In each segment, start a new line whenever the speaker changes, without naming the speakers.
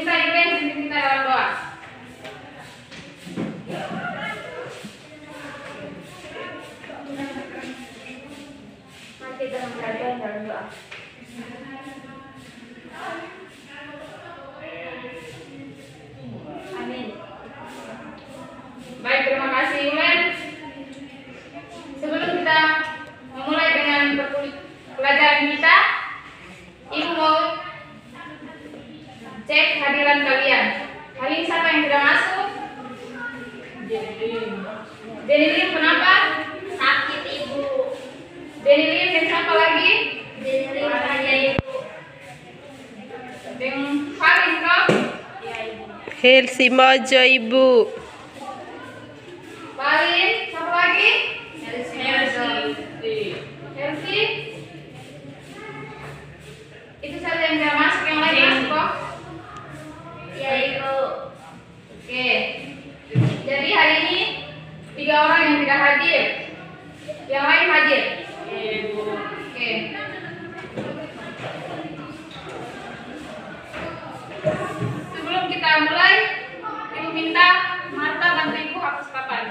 bisa Ibu yang pimpin kita dalam doa. Mari kita mengajarkan dalam doa. Amin. Baik, terima kasih Ulen. Sebelum kita memulai dengan pelajaran kita, Ibu mau cek hadiran kalian. Hari ini siapa yang tidak masuk? Denny Lim, kenapa?
Sakit Ibu.
Denny Lim dan siapa lagi?
Denny Lim aja Ibu.
Dan Farin kok?
Ya Ibu.
Helsi Mojo Ibu.
Farin, siapa lagi?
Helsi.
Helsi. Itu saja yang tidak masuk, yang lain masuk kok?
Ya Ibu.
Oke. Jadi hari ini 3 orang yang tidak hadir. Yang lain hadir.
Ya Ibu.
Oke. Sebelum kita mulai, Ibu minta Marta bantu Ibu hapus papan.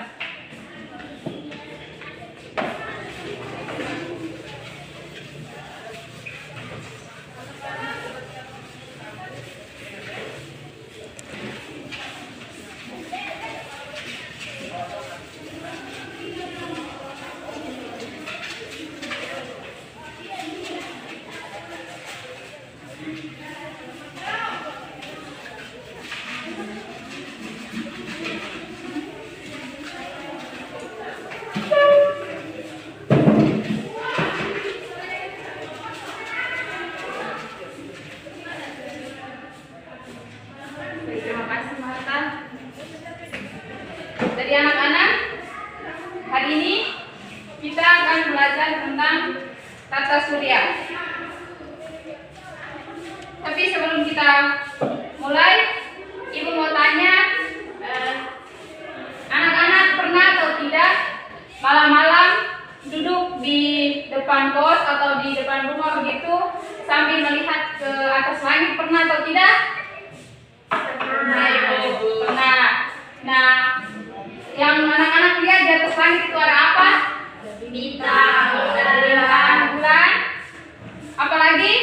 Terima kasih Marta. Jadi anak-anak, hari ini kita akan belajar tentang tata surya. Tapi sebelum kita mulai, Ibu mau tanya, anak-anak pernah atau tidak malam-malam duduk di depan kos atau di depan rumah begitu sambil melihat ke atas langit, pernah atau tidak?
Pernah Ibu.
Pernah. Nah, yang anak-anak lihat di atas langit itu ada apa?
Bintang.
Ada bintang, bulan. Apalagi?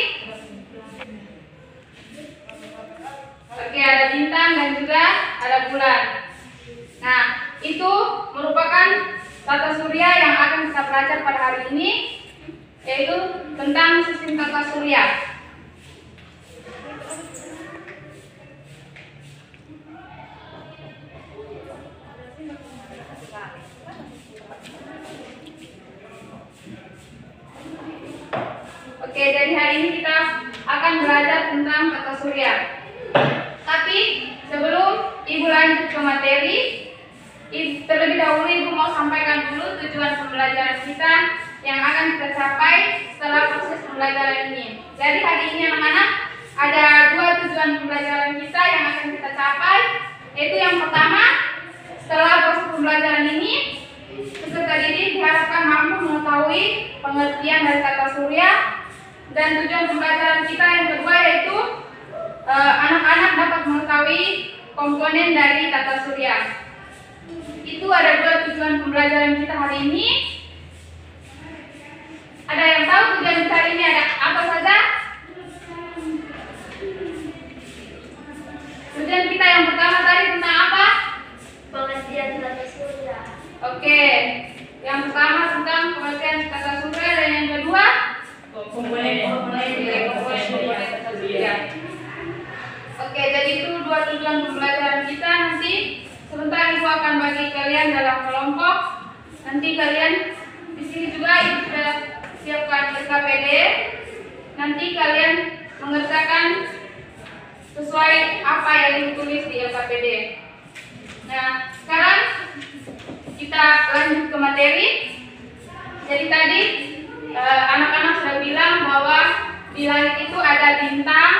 Oke, ada bintang dan juga ada bulan. Nah, itu merupakan tata surya yang akan kita pelajari pada hari ini, yaitu tentang sistem tata surya. Oke, jadi hari ini kita akan belajar tentang tata surya. Tapi sebelum Ibu lanjut ke materi, terlebih dahulu Ibu mau sampaikan dulu tujuan pembelajaran kita yang akan kita capai setelah proses pembelajaran ini. Jadi hari ini anak-anak ada 2 tujuan pembelajaran kita yang akan kita capai, yaitu yang pertama, setelah proses pembelajaran ini peserta didik diharapkan mampu mengetahui pengertian dari tata surya, dan tujuan pembelajaran kita yang kedua yaitu anak-anak dapat mengetahui komponen dari tata surya. Itu ada 2 tujuan pembelajaran kita hari ini. Ada yang tahu tujuan kita hari ini ada apa saja? Tujuan kita yang pertama tadi tentang apa?
Pengertian tata surya.
Oke, yang pertama tentang pengertian tata surya, dan yang kedua komponen tata surya. Oke, jadi itu 2 tujuan pembelajaran kita. Nanti sebentar Ibu akan bagi kalian dalam kelompok. Nanti kalian di sini juga Ibu sudah siapkan SKPD. Nanti kalian mengerjakan sesuai apa yang ditulis di SKPD. Nah, sekarang kita lanjut ke materi. Jadi tadi anak-anak sudah bilang bahwa di langit itu ada bintang,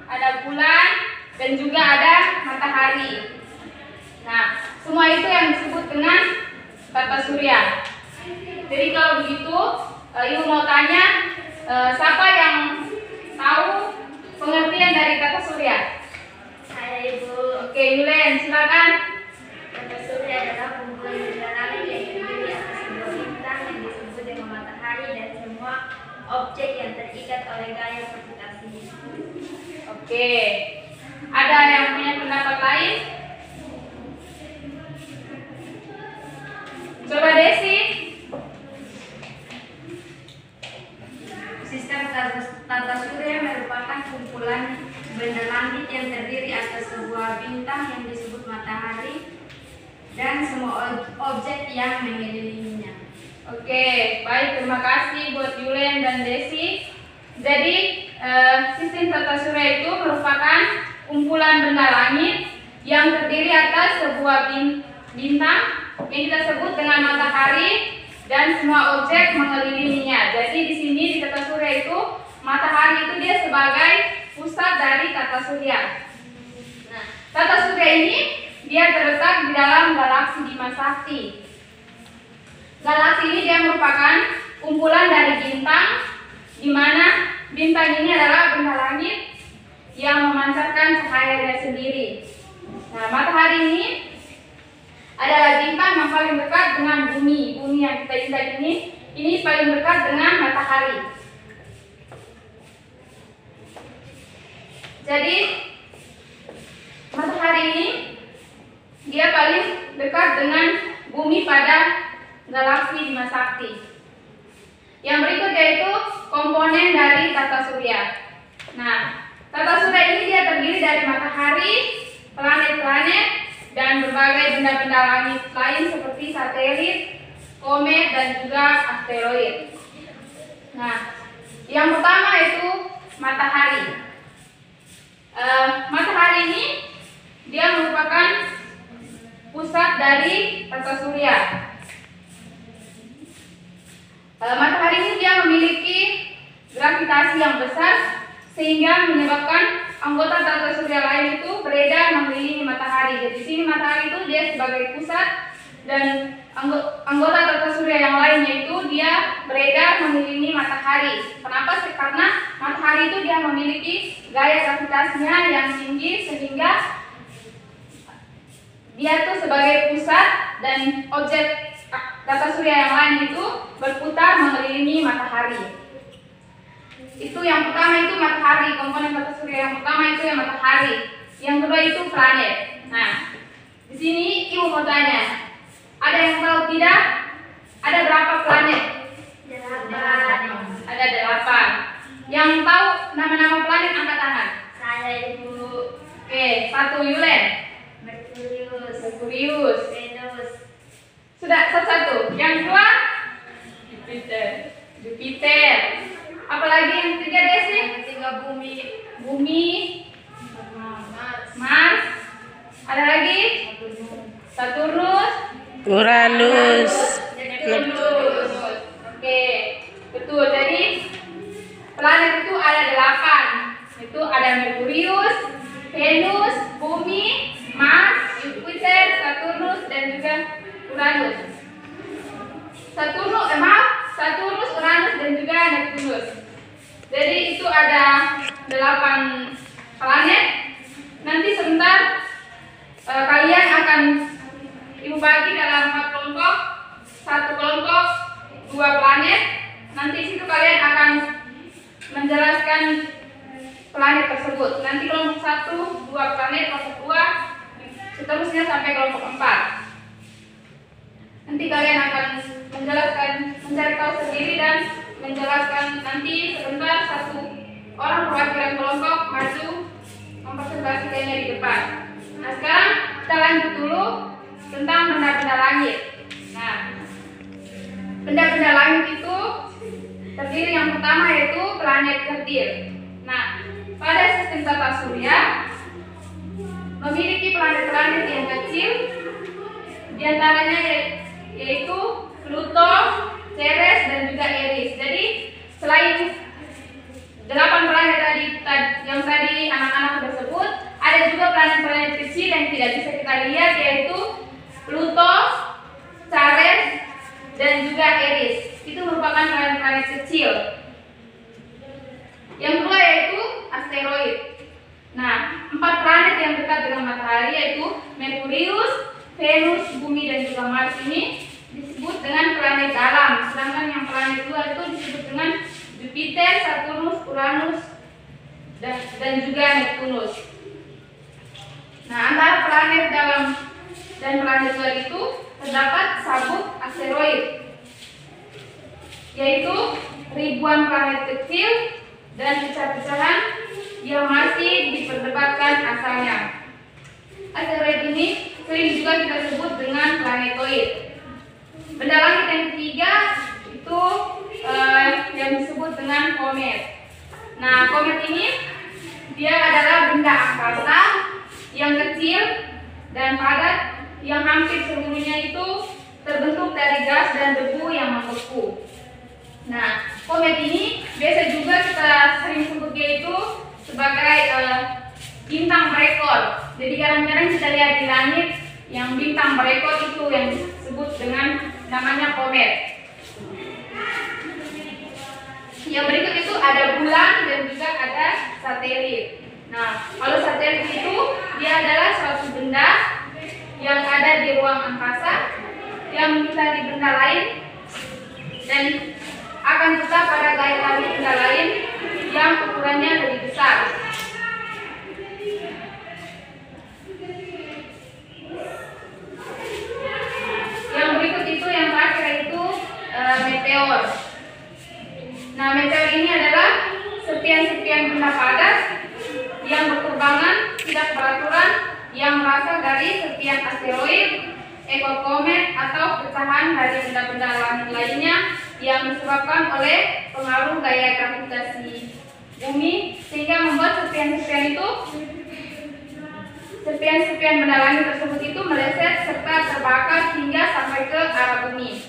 ada bulan, dan juga ada matahari. Nah, semua itu yang disebut dengan tata surya. Jadi kalau begitu, Ibu mau tanya, siapa yang tahu pengertian dari tata surya?
Saya oleh gaya gravitasi.
Oke. Ada yang punya pendapat lain? Coba Desi.
Sistem tata surya merupakan kumpulan benda langit yang terdiri atas sebuah bintang yang disebut matahari dan semua objek yang mengelilinginya.
Oke, baik, terima kasih buat Yulen dan Desi. Jadi sistem tata surya itu merupakan kumpulan benda langit yang terdiri atas sebuah bintang yang kita sebut dengan matahari dan semua objek mengelilinginya. Jadi di sini di tata surya itu matahari itu dia sebagai pusat dari tata surya. Nah, tata surya ini dia terletak di dalam galaksi Bima Sakti. Galaksi ini dia merupakan kumpulan dari bintang, di mana bintang ini adalah benda langit yang memancarkan cahayanya sendiri. Nah, matahari ini adalah bintang yang paling dekat dengan bumi. Bumi yang kita lihat ini paling dekat dengan matahari. Jadi matahari ini dia paling dekat dengan bumi pada galaksi Bima Sakti. Yang berikut yaitu komponen dari tata surya. Nah, tata surya ini dia terdiri dari matahari, planet-planet, dan berbagai benda-benda langit lain seperti satelit, komet, dan juga asteroid. Nah, yang pertama itu matahari. Matahari ini dia merupakan pusat dari tata surya. Matahari ini dia memiliki gravitasi yang besar sehingga menyebabkan anggota tata surya lain itu beredar mengelilingi matahari. Jadi di sini matahari itu dia sebagai pusat dan anggota tata surya yang lainnya itu dia beredar mengelilingi matahari. Kenapa? Karena matahari itu dia memiliki gaya gravitasinya yang tinggi sehingga dia tuh sebagai pusat dan objek tata surya yang lain itu berputar mengelilingi matahari. Itu yang pertama itu matahari, komponen tata surya yang pertama itu yang matahari. Yang kedua itu planet. Nah, di sini ibu mau tanya, ada yang tahu tidak? Ada berapa planet? 8. Ada 8. Yang tahu nama-nama planet angkat tangan.
Saya Ibu.
Oke, 1 Yulen.
Merkurius, Venus.
Sudah satu. Yang kedua Jupiter. Apalagi yang ketiga Desi?
Yang ketiga
Bumi, Mars. Ada lagi? Saturnus,
Uranus,
Neptunus. Oke, betul. Jadi planet itu ada 8. Itu ada Merkurius, Venus, Bumi, Mars, Jupiter, Saturnus, dan juga Uranus. Saturnus, Uranus, dan juga Neptunus. Jadi itu ada 8 planet. Nanti sebentar kalian akan ibu bagi dalam 4 kelompok. 1 kelompok 2 planet. Nanti situ kalian akan menjelaskan planet tersebut. Nanti kelompok 1 2 planet, kelompok 2 seterusnya sampai kelompok 4. Nanti kalian akan menjelaskan, mencari tahu sendiri dan menjelaskan. Nanti sebentar 1 orang perwakilan kelompok maju mempresentasikannya di depan. Nah, sekarang kita lanjut dulu tentang benda-benda langit. Nah, benda-benda langit itu terdiri yang pertama yaitu planet kerdil. Nah, pada sistem tata surya memiliki planet-planet yang kecil, diantaranya yaitu Pluto, Ceres, dan juga Eris. Jadi selain 8 planet yang tadi anak-anak sudah sebut, ada juga planet-planet kecil yang tidak bisa kita lihat yaitu Pluto, Ceres, dan juga Eris. Itu merupakan planet-planet kecil. Yang kedua yaitu asteroid. Nah, 4 planet yang dekat dengan matahari yaitu Merkurius, Venus, Bumi, dan juga Mars ini disebut dengan planet dalam, sedangkan yang planet luar itu disebut dengan Jupiter, Saturnus, Uranus, dan juga Neptunus. Nah, antara planet dalam dan planet luar itu terdapat sabuk asteroid, yaitu ribuan planet kecil dan pecah-pecahan yang masih diperdebatkan asalnya. Asteroid ini sering juga kita sebut dengan planetoid. Benda langit yang ketiga itu yang disebut dengan komet. Nah, komet ini dia adalah benda angkasa yang kecil dan padat yang hampir seluruhnya itu terbentuk dari gas dan debu yang membeku. Nah, komet ini biasa juga kita sering sebut dia itu sebagai bintang berekor. Jadi kadang-kadang kita lihat di langit yang bintang berekor itu yang disebut dengan namanya komet. Yang berikut itu ada bulan dan juga ada satelit. Nah, kalau satelit itu dia adalah suatu benda yang ada di ruang angkasa yang mencari benda lain dan akan tetap pada gaya tarik benda lain yang ukurannya lebih besar. Yang berikut itu yang terakhir itu meteor. Nah, meteor ini adalah serpian-serpian benda padat yang berterbangan tidak beraturan yang berasal dari serpian asteroid, ekor komet atau pecahan dari benda-benda langit lainnya yang disebabkan oleh pengaruh gaya gravitasi bumi sehingga membuat serpian benda langit tersebut itu meleset serta terbakar hingga sampai ke arah bumi.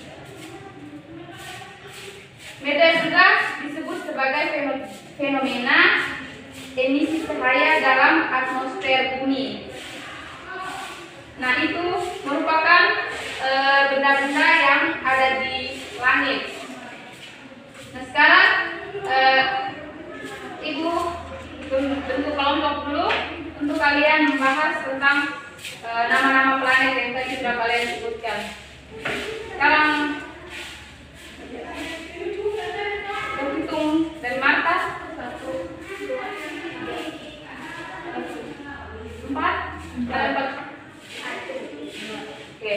Meteor juga disebut sebagai fenomena emisi cahaya dalam atmosfer bumi. Nah, itu merupakan benda-benda yang ada di langit. Nah, sekarang Ibu bentuk kelompok dulu untuk kalian membahas tentang nama-nama planet yang tadi sudah kalian sebutkan. Sekarang berhitung dari Marta 1, 2, 3, 4. Oke.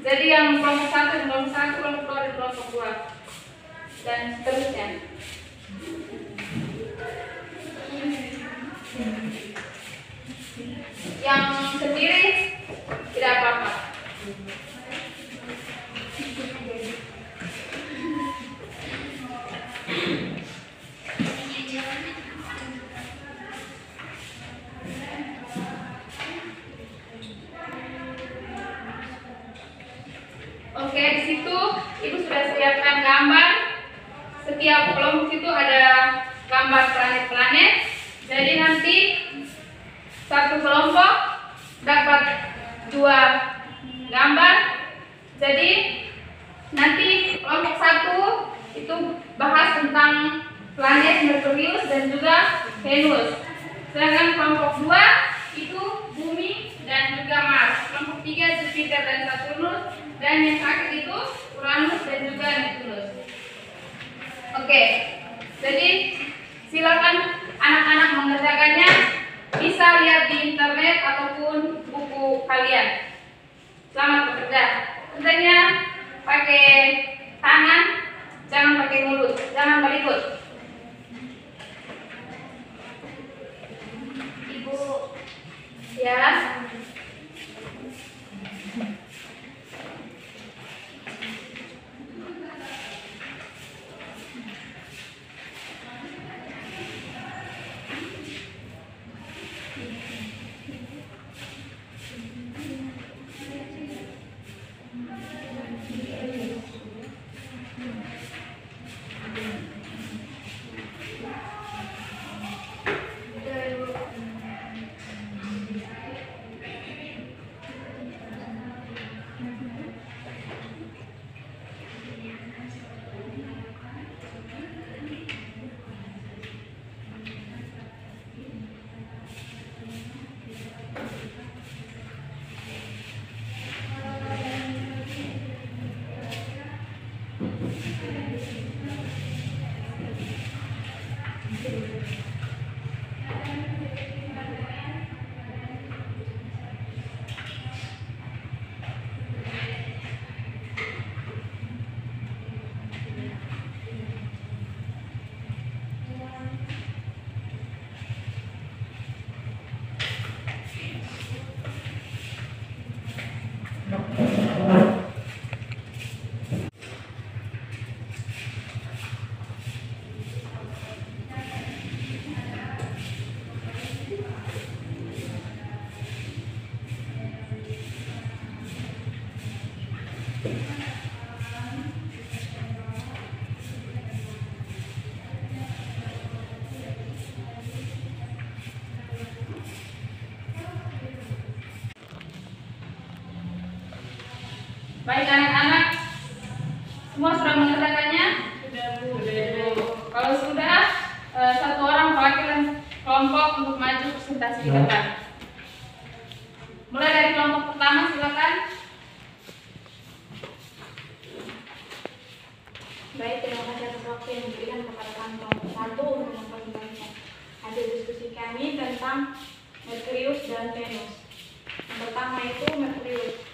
Jadi yang kelompok 1 dan kelompok 1, kelompok 2 dan kelompok 2 dan seterusnya. Yang sendiri tidak apa-apa. Oke, di situ Ibu sudah siapkan gambar. Setiap kelompok itu ada gambar planet-planet. Jadi nanti satu kelompok dapat 2 gambar. Jadi nanti kelompok 1 itu bahas tentang planet Merkurius dan juga Venus. Sedangkan kelompok 2 itu bumi dan juga Mars. Kelompok 3 Jupiter dan Saturnus. Dan yang terakhir itu Uranus dan juga Neptunus. Oke, jadi silakan anak-anak mengerjakannya. Bisa lihat di internet ataupun buku kalian. Selamat bekerja. Tentunya pakai tangan, jangan pakai mulut, jangan berikut. Ibu, ya. Baik anak-anak, semua sudah mengerjakannya? Sudah, Bu. Kalau sudah, satu orang perwakilan kelompok untuk maju presentasi ke depan. Mulai dari kelompok pertama, silakan.
Baik, terima kasih atas waktu yang diberikan kepada kami kelompok 1 untuk mempresentasikan hasil diskusi kami tentang Merkurius dan Venus. Yang pertama itu Merkurius.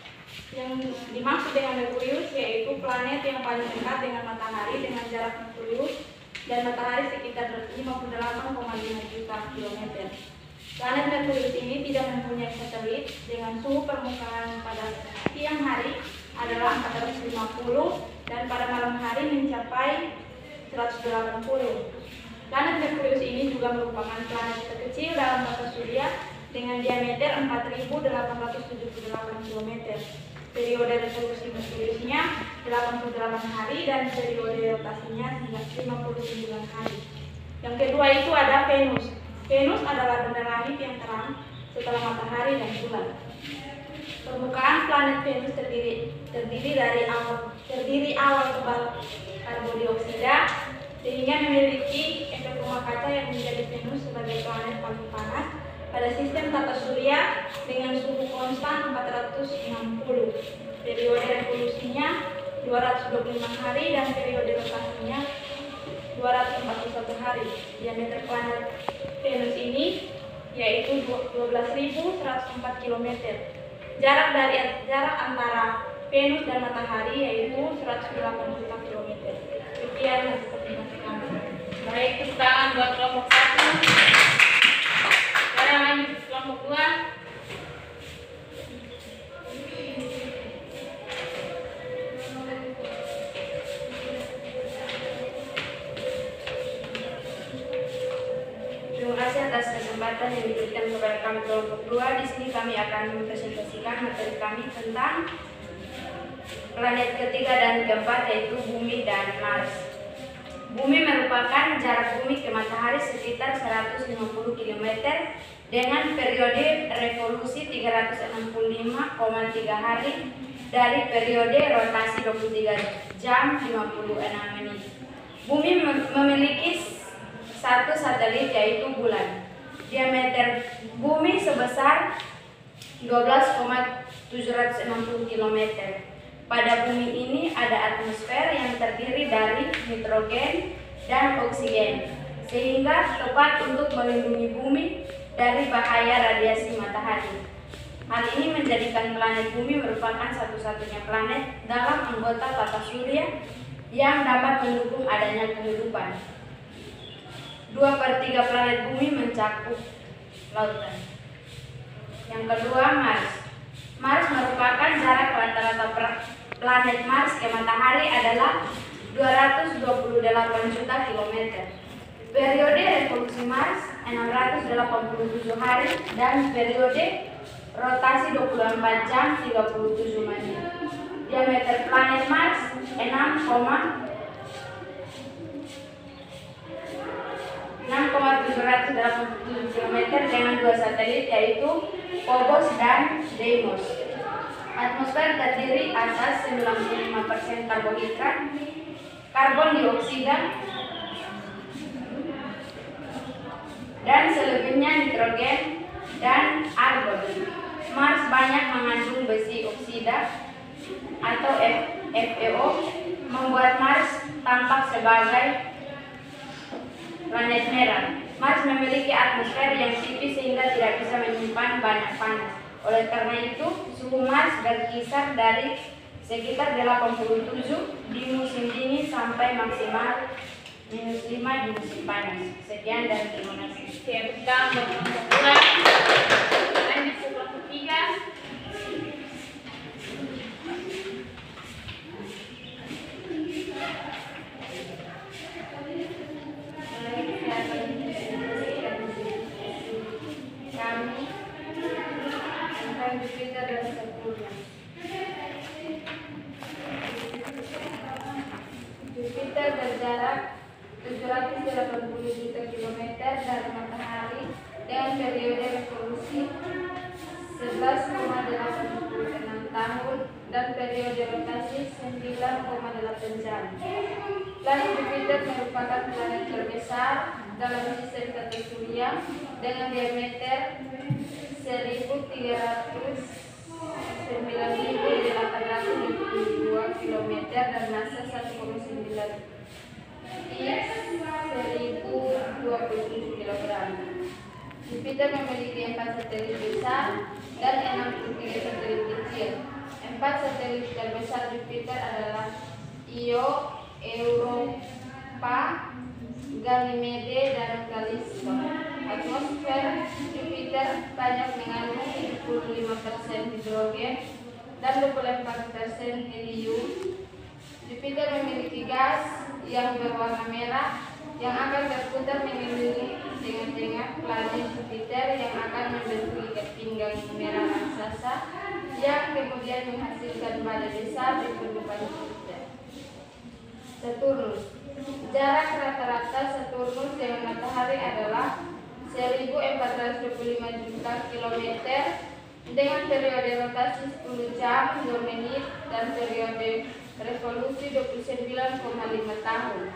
Yang dimaksud dengan Merkurius yaitu planet yang paling dekat dengan matahari dengan jarak Merkurius dan matahari sekitar 58,5 juta kilometer. Planet Merkurius ini tidak mempunyai satelit dengan suhu permukaan pada siang hari adalah 450 dan pada malam hari mencapai 180. Planet Merkurius ini juga merupakan planet terkecil dalam tata surya dengan diameter 4.878 km. Periode revolusi Merkuriusnya 88 hari dan periode rotasinya 59 hari. Yang kedua itu ada Venus. Venus adalah benda langit yang terang setelah matahari dan bulan. Permukaan planet Venus terdiri dari awal tebal karbon dioksida sehingga memiliki efek rumah kaca yang menjadi Venus sebagai planet paling panas pada sistem tata surya dengan suhu konstan 460. Periode revolusinya 225 hari dan periode rotasinya 241 hari. Diameter planet Venus ini yaitu 12.104 km. Jarak antara Venus dan matahari yaitu 108 juta km. Sekian hasil presentasi kami.
Baik, tepuk tangan buat kelompok 1. Sekarang lanjut ke kelompok 2.
Terima kasih atas kesempatan yang diberikan kepada kami kelompok 2. Di sini kami akan mempresentasikan materi kami tentang planet ketiga dan keempat yaitu Bumi dan Mars. Bumi merupakan jarak bumi ke matahari sekitar 150 km dengan periode revolusi 365,3 hari dari periode rotasi 23 jam 56 menit. Bumi memiliki satu satelit yaitu bulan. Diameter bumi sebesar 12,760 km. Pada bumi ini ada atmosfer yang terdiri dari nitrogen dan oksigen, sehingga tepat untuk melindungi bumi dari bahaya radiasi matahari. Hal ini menjadikan planet bumi merupakan satu-satunya planet dalam anggota tata surya yang dapat mendukung adanya kehidupan. 2/3 planet bumi mencakup lautan. Yang kedua, Mars. Mars merupakan jarak rata-rata planet Mars ke matahari adalah 228 juta kilometer. Periode revolusi Mars 687 hari dan periode rotasi 24 jam 37 menit. Diameter planet Mars 6,787 km dengan 2 satelit yaitu Phobos dan Deimos. Atmosfer terdiri atas 95% karbohidrat, karbon dioksida, dan selebihnya nitrogen dan argon. Mars banyak mengandung besi oksida atau FeO, membuat Mars tampak sebagai planet merah. Mars memiliki atmosfer yang tipis sehingga tidak bisa menyimpan banyak panas. Oleh karena itu, suhu Mars berkisar dari sekitar 87 di musim dingin sampai maksimal -5 di musim panas. Sekian dan terima kasih.
Kita berkelompok lanjut ke kelompok 3.
Jupiter dan Saturnus. Jupiter berjarak 780 juta kilometer dari matahari dengan periode revolusi 11,86 tahun
dan periode rotasi 9,8 jam. Planet Jupiter merupakan planet terbesar dalam sistem tata surya dengan diameter 1.909.822 km dan massa 1,9 1027 kg. Jupiter memiliki 4 satelit besar dan 63 satelit kecil. 4 satelit terbesar Jupiter adalah Io, Europa, Ganymede, dan Callisto. Atmosfer Jupiter banyak mengandung 75% hidrogen dan 24% helium. Jupiter memiliki gas yang berwarna merah yang akan berputar mengelilingi tengah-tengah planet Jupiter yang akan membentuk ikat pinggang merah raksasa yang kemudian menghasilkan badai besar di permukaan Jupiter. Saturnus. Jarak rata-rata Saturnus dengan matahari adalah 1425 juta kilometer dengan periode rotasi 10 jam 2 menit dan periode revolusi 29,5 tahun.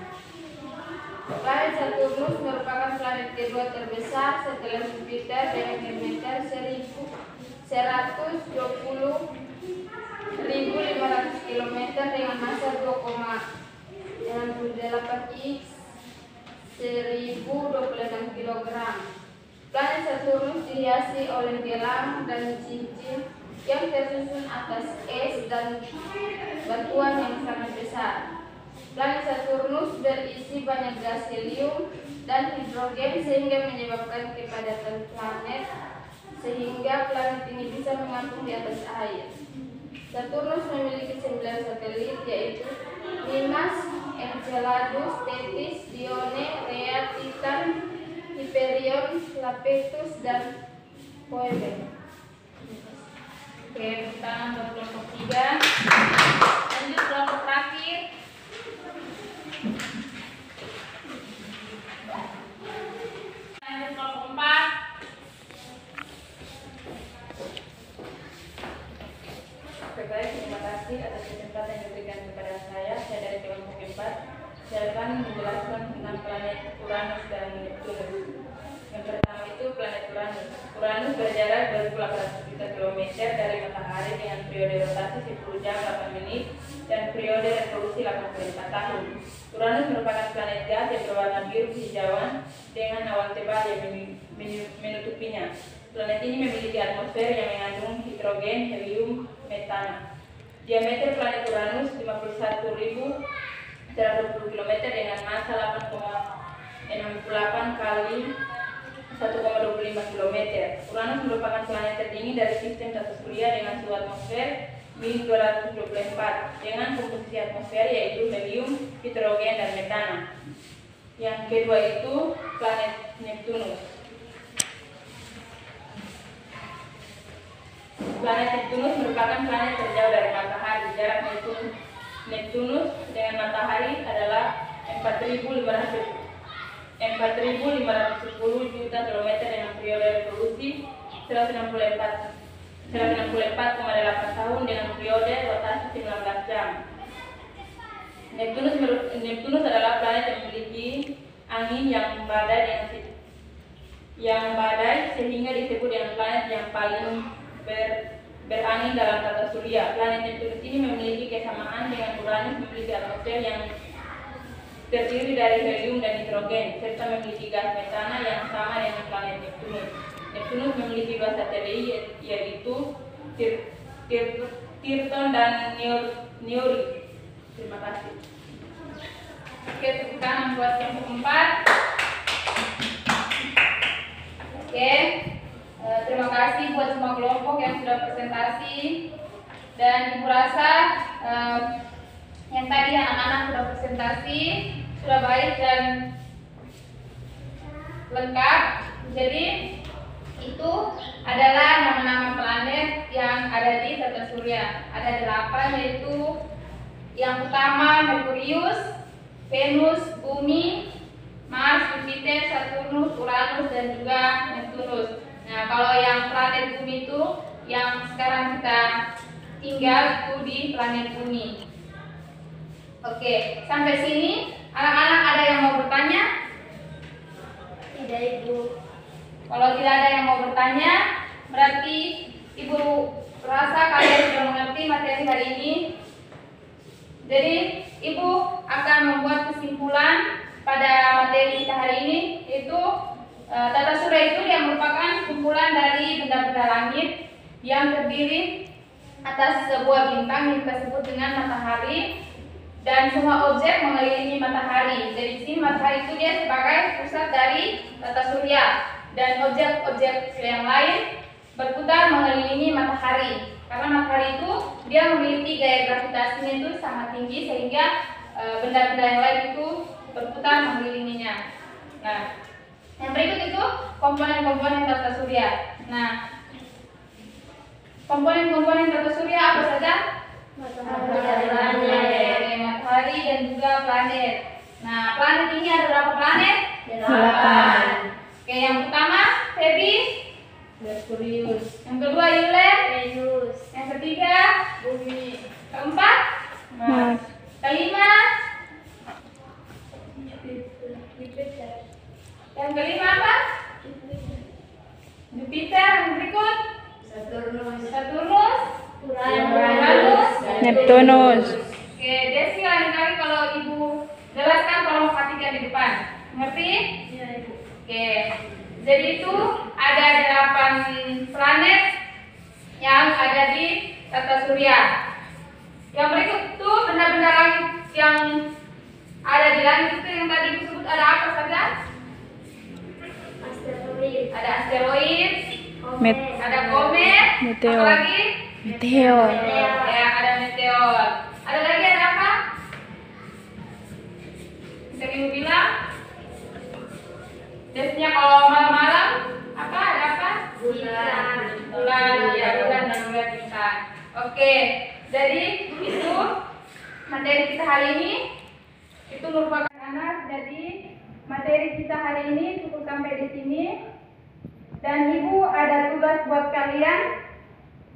Planet Saturnus merupakan planet kedua terbesar setelah Jupiter dengan diameter 120.500 km dengan massa 2,68 x 1026 kg. Planet Saturnus dihiasi oleh gelang dan cincin yang tersusun atas es dan batuan yang sangat besar. Planet Saturnus berisi banyak gas helium dan hidrogen sehingga menyebabkan kepadatan planet sehingga planet ini bisa mengapung di atas air. Saturnus memiliki 9 satelit yaitu Mimas, Enceladus, Tethys, Dione, Rhea, Titan, Hyperion, Iapetus, dan Phoebe. Oke, kita untuk kelompok 3. Lanjut kelompok terakhir. Lanjut kelompok 4. Oke, baik, terima kasih atas kesempatan yang diberikan kepada saya. Saya dari kelompok 4. Saya akan menjelaskan tentang planet Uranus dan Neptunus. Yang pertama itu planet Uranus. Uranus berjarak 2.800 juta kilometer dari matahari dengan periode rotasi 10 jam 8 menit dan periode revolusi 84 tahun. Uranus merupakan planet gas yang berwarna biru hijauan dengan awan tebal yang menutupinya. Planet ini memiliki atmosfer yang mengandung hidrogen, helium, metana. Diameter planet Uranus 51.120 km dengan massa 8,68 kali 1,25 km. Uranus merupakan planet terdingin dari sistem tata surya dengan suhu atmosfer min 224 dengan komposisi atmosfer yaitu helium, hidrogen, dan metana. Yang kedua itu planet Neptunus. Planet Neptunus merupakan planet terjauh dari matahari. Jarak Neptunus dengan matahari adalah 4.510 juta kilometer dengan periode revolusi 164,8 tahun dengan periode rotasi 19 jam. Neptunus adalah planet yang memiliki angin yang badai sehingga disebut dengan planet yang paling berangin dalam tata surya. Planet Neptunus ini memiliki kesamaan dengan Uranus, memiliki atmosfer yang terdiri dari helium dan hidrogen, serta memiliki gas metana yang sama dengan planet Neptunus. Neptunus memiliki 2 satelit yaitu Triton dan Neuri. Terima kasih. Oke, tepuk tangan buat kelompok 4. Oke, terima kasih buat semua kelompok yang sudah presentasi. Dan Ibu rasa yang tadi anak-anak sudah presentasi sudah baik dan lengkap. Jadi itu adalah nama-nama planet yang ada di tata surya. Ada 8 yaitu yang pertama Merkurius, Venus, Bumi, Mars, Jupiter, Saturnus, Uranus, dan juga Neptunus. Nah, kalau yang planet Bumi itu yang sekarang kita tinggal itu di planet bumi. Oke, sampai sini anak-anak ada yang mau bertanya?
Tidak, Ibu.
Kalau tidak ada yang mau bertanya, berarti Ibu rasa kalian sudah mengerti materi hari ini. Jadi Ibu akan membuat kesimpulan pada materi kita hari ini, yaitu tata surya itu yang merupakan kumpulan dari benda-benda langit yang terdiri atas sebuah bintang yang kita sebut dengan matahari dan semua objek mengelilingi matahari. Jadi di sini matahari itu dia sebagai pusat dari tata surya dan objek-objek yang lain berputar mengelilingi matahari. Karena matahari itu dia memiliki gaya gravitasinya itu sangat tinggi sehingga benda-benda yang lain itu berputar mengelilinginya. Nah, yang berikut itu komponen-komponen tata surya. Nah, komponen-komponen tata surya apa saja? Matahari dan juga planet. Nah, planet ini ada berapa planet? 8. Oke, yang pertama Feby, Merkurius. Yang kedua Yulen, Venus. Yang ketiga Bumi. Keempat Mars. Kelima Jupiter. Yang kelima apa? Jupiter. Yang berikut Saturnus. Uranus.
Neptunus.
Oke, Desi lain kali kalau Ibu jelaskan tolong perhatikan di depan. Ngerti?
Iya, Ibu.
Oke. Jadi itu ada 8 planet yang ada di tata surya. Yang berikut itu benda-benda langit yang ada di langit itu yang tadi Ibu sebut ada apa saja?
Asteroid.
Ada asteroid,
Met-
ada komet,
Meteor.
apa lagi?
Meteor.
Ya, ada meteor. Ada lagi ada apa? Bisa Ibu bilang? Biasanya kalau malam-malam apa? Ada apa? Bulan, ya bulan dan bulan bintang. Oke, jadi itu materi kita hari ini. Itu merupakan anak. Jadi materi kita hari ini cukup sampai di sini. Dan Ibu ada tugas buat kalian.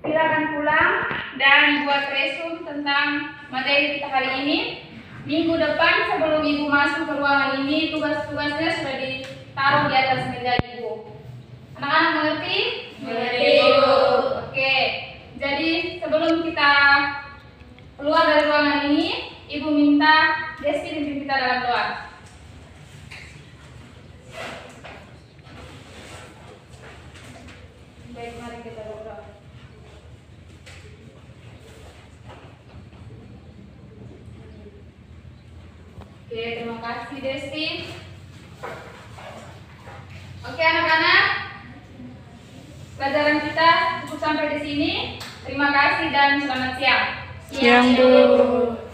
Silakan pulang dan buat resume tentang materi kita hari ini. Minggu depan sebelum Ibu masuk ke ruangan ini, tugas-tugasnya sudah ditaruh di atas meja Ibu. Anak-anak mengerti?
Mengerti, Ibu.
Oke. Jadi sebelum kita keluar dari ruangan ini, Ibu minta Desi pimpin kita dalam doa. Baik, mari kita berdoa. Oke, terima kasih Desi. Oke anak-anak, pelajaran kita cukup sampai di sini. Terima kasih dan selamat siang.
Siang, Bu.